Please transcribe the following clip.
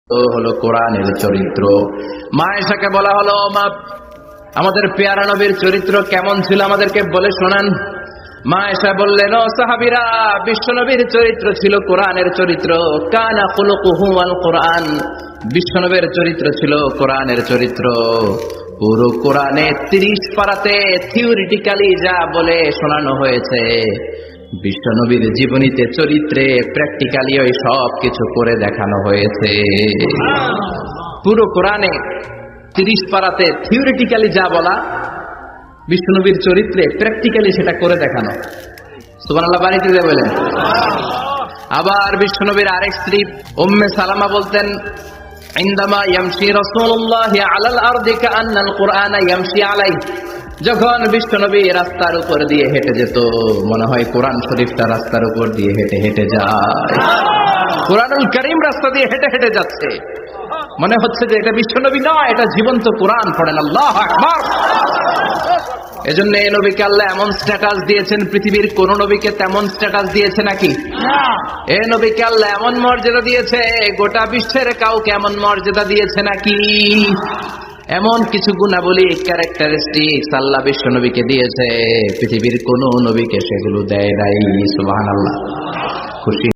হলো কোরআনের চরিত্র। মা আয়েশাকে বলা হলো, মা আমাদের পেয়ারা নবীর চরিত্র কেমন ছিল আমাদেরকে বলে শোনান। মা আয়েশা বললেন, ও সাহাবীরা, বিশ্ব নবীর চরিত্র ছিল কোরআনের চরিত্র। কানা খুলুকুহু আল কোরআন, বিশ্ব নবীর চরিত্র ছিল কোরআনের চরিত্র। পুরো কোরআনে 30 পারাতে থিওরিটিক্যালি যা বলে শোনানো হয়েছে, বিশ্ব নবীর জীবনীতে চরিত্রে প্র্যাকটিক্যালি ওই সব কিছু করে দেখানো হয়েছে। পুরো কোরআনে 30 পারাতে থিওরিটিক্যালি যা বলা, বিশ্ব নবীর চরিত্রে প্র্যাকটিক্যালি সেটা করে দেখানো। সুবহানাল্লাহ, বাড়িতে দিয়ে বলেন। আবার বিশ্ব নবীর আরেক স্ত্রী উম্মে সালামা বলতেন, ইনদামা ইয়ামশি রাসূলুল্লাহ আলাল আরদি কাআন্নাল কুরআনা ইয়ামশি আলাইহি, যখন বিশ্ব নবী রাস্তার উপর দিয়ে হেঁটে যেত, মনে হয় কোরআন শরীফটা রাস্তার উপর দিয়ে হেঁটে হেঁটে যায়। কোরআনুল কারীম রাস্তা দিয়ে হেঁটে হেঁটে যাচ্ছে, মনে হচ্ছে যে এটা বিশ্ব নবী নয়, এটা জীবন্ত কোরআন। পড়েন আল্লাহু আকবার। এজন্য এই নবীকে আল্লাহ এমন স্ট্যাটাস দিয়েছেন, পৃথিবীর কোন নবীকে তেমন স্ট্যাটাস দিয়েছে নাকি? এই নবীকে আল্লাহ এমন মর্যাদা দিয়েছে, গোটা বিশ্বের কাউকে এমন মর্যাদা দিয়েছে নাকি? এমন কিছু গুণাবলী, ক্যারেক্টারিস্টিক্স আল্লাহ বিশ্ব নবীকে দিয়েছে, পৃথিবীর কোন নবীকে সেগুলো দেয় নাই। সুবহানাল্লাহ। খুশি